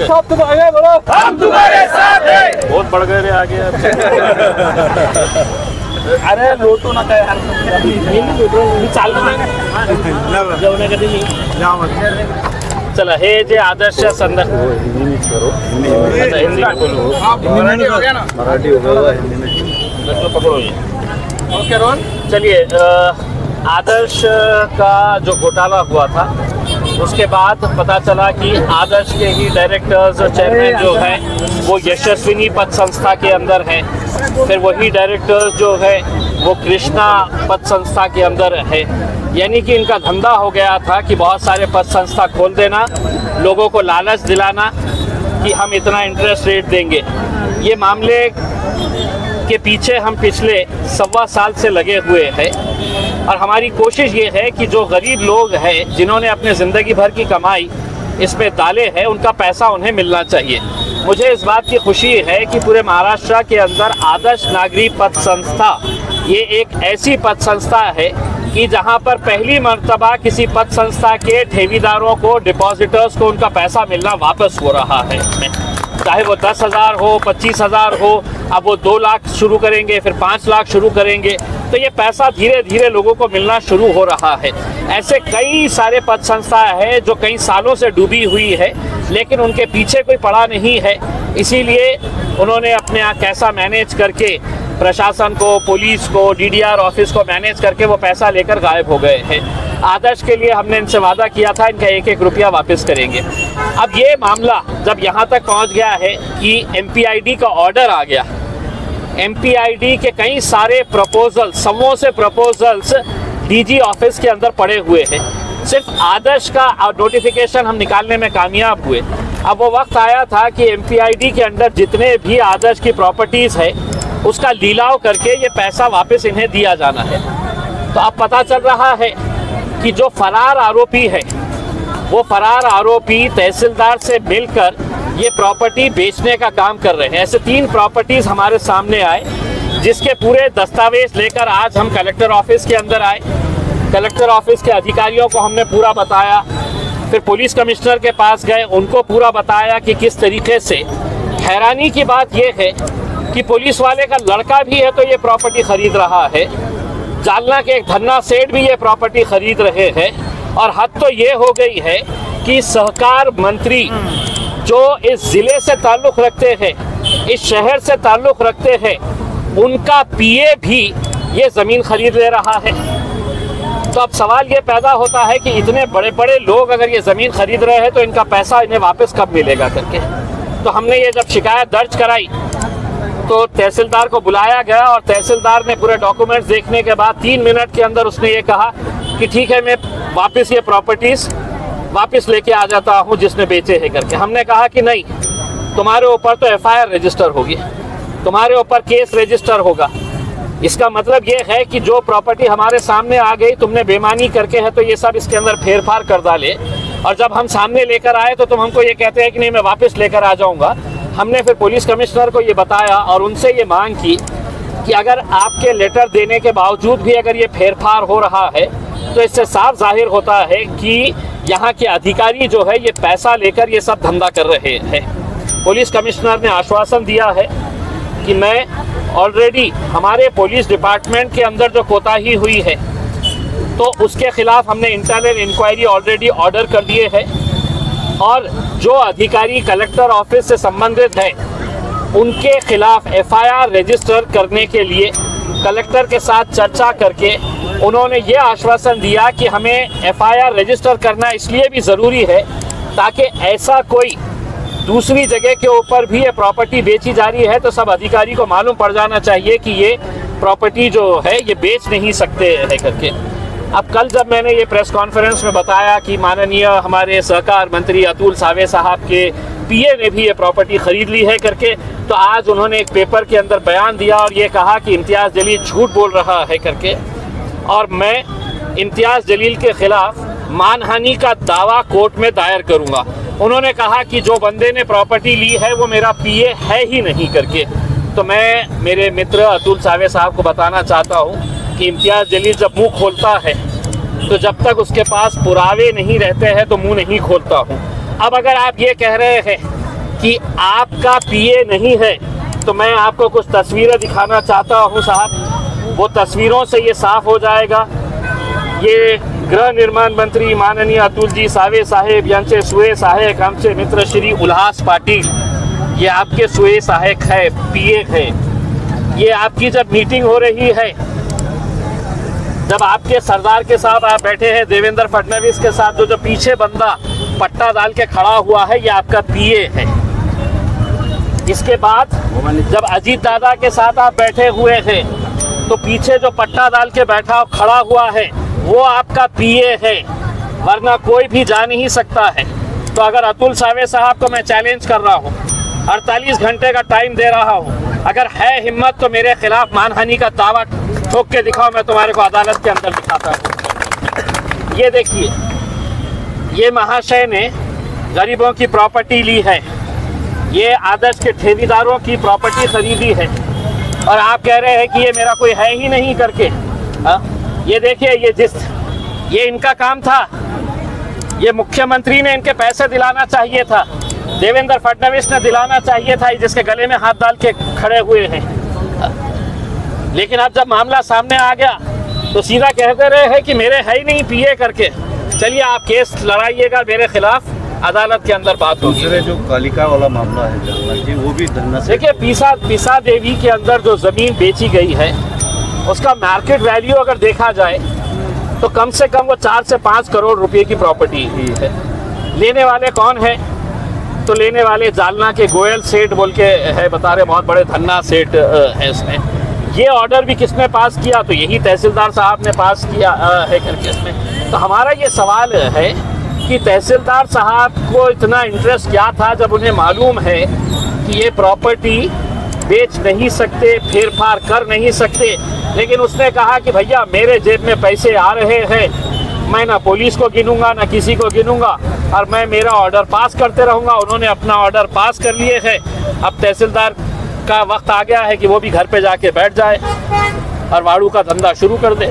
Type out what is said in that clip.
साहब तुम आगे बोलो, हम तुम्हारे साथ हैं। बहुत बढ़ गए रे आगे। अरे लोटू ना काय यार, चला हे जे आदर्श संदर्भ हिंदी में बोलो, मराठी हो गया ना, मराठी हो गया हिंदी में तो पकड़ो ये। ओके रोहन। चलिए, आदर्श का जो घोटाला हुआ था उसके बाद पता चला कि आदर्श के ही डायरेक्टर्स और चेयरमैन जो हैं वो यशस्विनी पथ संस्था के अंदर हैं, फिर वही डायरेक्टर्स जो है वो कृष्णा पथ संस्था के अंदर है। यानी कि इनका धंधा हो गया था कि बहुत सारे पथ संस्था खोल देना, लोगों को लालच दिलाना कि हम इतना इंटरेस्ट रेट देंगे। ये मामले के पीछे हम पिछले 1.25 साल से लगे हुए हैं और हमारी कोशिश ये है कि जो गरीब लोग हैं जिन्होंने अपने ज़िंदगी भर की कमाई इसमें डाले हैं उनका पैसा उन्हें मिलना चाहिए। मुझे इस बात की खुशी है कि पूरे महाराष्ट्र के अंदर आदर्श नागरी पथ संस्था ये एक ऐसी पथ संस्था है कि जहां पर पहली मर्तबा किसी पथ संस्था के ठेवीदारों को, डिपॉजिटर्स को उनका पैसा मिलना वापस हो रहा है। चाहे वो 10,000 हो, 25,000 हो, अब वो 2 लाख शुरू करेंगे, फिर 5 लाख शुरू करेंगे, तो ये पैसा धीरे धीरे लोगों को मिलना शुरू हो रहा है। ऐसे कई सारे पथ संस्थाएं हैं जो कई सालों से डूबी हुई है लेकिन उनके पीछे कोई पड़ा नहीं है, इसीलिए उन्होंने अपने यहाँ कैसा मैनेज करके प्रशासन को, पुलिस को, डीडीआर ऑफिस को मैनेज करके वो पैसा लेकर गायब हो गए हैं। आदर्श के लिए हमने इनसे वादा किया था इनका 1-1 रुपया वापस करेंगे। अब ये मामला जब यहाँ तक पहुँच गया है कि MPID का ऑर्डर आ गया, MPID के कई सारे प्रपोजल्स, सवों से प्रपोजल्स DG ऑफिस के अंदर पड़े हुए हैं, सिर्फ आदर्श का नोटिफिकेशन हम निकालने में कामयाब हुए। अब वो वक्त आया था कि MPID के अंदर जितने भी आदर्श की प्रॉपर्टीज़ है उसका लीलाव करके ये पैसा वापस इन्हें दिया जाना है। तो अब पता चल रहा है कि जो फरार आरोपी है वो फरार आरोपी तहसीलदार से मिलकर ये प्रॉपर्टी बेचने का काम कर रहे हैं। ऐसे 3 प्रॉपर्टीज़ हमारे सामने आए जिसके पूरे दस्तावेज लेकर आज हम कलेक्टर ऑफिस के अंदर आए। कलेक्टर ऑफिस के अधिकारियों को हमने पूरा बताया, फिर पुलिस कमिश्नर के पास गए, उनको पूरा बताया कि किस तरीके से। हैरानी की बात यह है कि पुलिस वाले का लड़का भी है तो ये प्रॉपर्टी खरीद रहा है, जालना के एक धन्ना सेठ भी ये प्रॉपर्टी खरीद रहे हैं, और हद तो ये हो गई है कि सहकार मंत्री जो इस ज़िले से ताल्लुक़ रखते हैं, इस शहर से ताल्लुक़ रखते हैं, उनका PA भी ये ज़मीन खरीद ले रहा है। तो अब सवाल ये पैदा होता है कि इतने बड़े बड़े लोग अगर ये ज़मीन खरीद रहे हैं तो इनका पैसा इन्हें वापस कब मिलेगा करके। तो हमने ये जब शिकायत दर्ज कराई तो तहसीलदार को बुलाया गया और तहसीलदार ने पूरे डॉक्यूमेंट्स देखने के बाद 3 मिनट के अंदर उसने ये कहा कि ठीक है, मैं वापस ये प्रॉपर्टीज़ वापस लेके आ जाता हूँ जिसने बेचे है करके। हमने कहा कि नहीं, तुम्हारे ऊपर तो FIR रजिस्टर होगी, तुम्हारे ऊपर केस रजिस्टर होगा। इसका मतलब ये है कि जो प्रॉपर्टी हमारे सामने आ गई तुमने बेईमानी करके है तो ये सब इसके अंदर फेरफार कर डाले, और जब हम सामने लेकर आए तो तुम हमको ये कहते हैं कि नहीं मैं वापस लेकर आ जाऊँगा। हमने फिर पुलिस कमिश्नर को ये बताया और उनसे ये मांग की कि अगर आपके लेटर देने के बावजूद भी अगर ये फेरफार हो रहा है तो इससे साफ जाहिर होता है कि यहाँ के अधिकारी जो है ये पैसा लेकर ये सब धंधा कर रहे हैं। पुलिस कमिश्नर ने आश्वासन दिया है कि मैं ऑलरेडी हमारे पुलिस डिपार्टमेंट के अंदर जो कोताही हुई है तो उसके खिलाफ हमने इंटरनल इंक्वायरी ऑलरेडी ऑर्डर कर दिए है, और जो अधिकारी कलेक्टर ऑफिस से संबंधित हैं उनके खिलाफ FIR रजिस्टर करने के लिए कलेक्टर के साथ चर्चा करके उन्होंने ये आश्वासन दिया कि हमें FIR रजिस्टर करना इसलिए भी ज़रूरी है ताकि ऐसा कोई दूसरी जगह के ऊपर भी ये प्रॉपर्टी बेची जा रही है तो सब अधिकारी को मालूम पड़ जाना चाहिए कि ये प्रॉपर्टी जो है ये बेच नहीं सकते है करके। अब कल जब मैंने ये प्रेस कॉन्फ्रेंस में बताया कि माननीय हमारे सहकार मंत्री अतुल सावे साहब के PA ने भी ये प्रॉपर्टी ख़रीद ली है करके, तो आज उन्होंने एक पेपर के अंदर बयान दिया और ये कहा कि इम्तियाज़ जलील झूठ बोल रहा है करके, और मैं इम्तियाज़ जलील के ख़िलाफ़ मानहानि का दावा कोर्ट में दायर करूँगा। उन्होंने कहा कि जो बंदे ने प्रॉपर्टी ली है वो मेरा PA है ही नहीं करके। तो मैं मेरे मित्र अतुल सावे साहब को बताना चाहता हूँ कि इम्तियाज़ जलील जब मुंह खोलता है तो जब तक उसके पास पुरावे नहीं रहते हैं तो मुंह नहीं खोलता हूँ। अब अगर आप ये कह रहे हैं कि आपका पीए नहीं है, तो मैं आपको कुछ तस्वीरें दिखाना चाहता हूं साहब। वो तस्वीरों से ये साफ हो जाएगा। ये गृह निर्माण मंत्री माननीय अतुल जी सावे साहेब यांचे सुए सहायक आमचे मित्र श्री उल्हास पाटील, ये आपके सुए सहायक है, पीए है। ये आपकी जब मीटिंग हो रही है, जब आपके सरदार के साथ आप बैठे हैं देवेंद्र फडणवीस के साथ, जो पीछे बंदा पट्टा डाल के खड़ा हुआ है, ये आपका पीए है। इसके बाद जब अजीत दादा के साथ आप बैठे हुए हैं, तो पीछे जो पट्टा डाल के बैठा खड़ा हुआ है, वो आपका पीए है, वरना कोई भी जा नहीं सकता है। तो अगर अतुल सावे साहब को मैं चैलेंज कर रहा हूँ, 48 घंटे का टाइम दे रहा हूँ, अगर है हिम्मत तो मेरे खिलाफ मानहानि का दावा ठोक के दिखाओ, मैं तुम्हारे को अदालत के अंदर दिखाता हूँ। ये देखिए, ये महाशय ने गरीबों की प्रॉपर्टी ली है, ये आदर्श के ठेकेदारों की प्रॉपर्टी खरीदी है, और आप कह रहे हैं कि ये मेरा कोई है ही नहीं करके। ये देखिए, ये इनका काम था, ये मुख्यमंत्री ने इनके पैसे दिलाना चाहिए था, देवेंद्र फडणवीस ने दिलाना चाहिए था, जिसके गले में हाथ डाल के खड़े हुए हैं। लेकिन अब जब मामला सामने आ गया तो सीधा कहते रहे हैं कि मेरे है ही नहीं पीए करके। चलिए, आप केस लड़ाइएगा मेरे खिलाफ, अदालत के अंदर बात होगी। दूसरे जो कालिका वाला मामला है जालना जी, वो भी धरना से देखिए, पीसा देवी के अंदर जो जमीन बेची गई है, उसका मार्केट वैल्यू अगर देखा जाए तो कम से कम वो 4 से 5 करोड़ रुपए की प्रॉपर्टी है। लेने वाले कौन है? तो लेने वाले जालना के गोयल सेठ बोल के है, बता रहे, बहुत बड़े धन्ना सेठ है इसमें। ये ऑर्डर भी किसने पास किया? तो यही तहसीलदार साहब ने पास किया है करके इसमें। तो हमारा ये सवाल है कि तहसीलदार साहब को इतना इंटरेस्ट क्या था, जब उन्हें मालूम है कि ये प्रॉपर्टी बेच नहीं सकते, फेरफार कर नहीं सकते, लेकिन उसने कहा कि भैया मेरे जेब में पैसे आ रहे हैं, मैं ना पुलिस को गिनूंगा ना किसी को गिनूंगा, और मैं मेरा ऑर्डर पास करते रहूंगा। उन्होंने अपना ऑर्डर पास कर लिए है। अब तहसीलदार का वक्त आ गया है कि वो भी घर पे जाके बैठ जाए और वाड़ू का धंधा शुरू कर दे।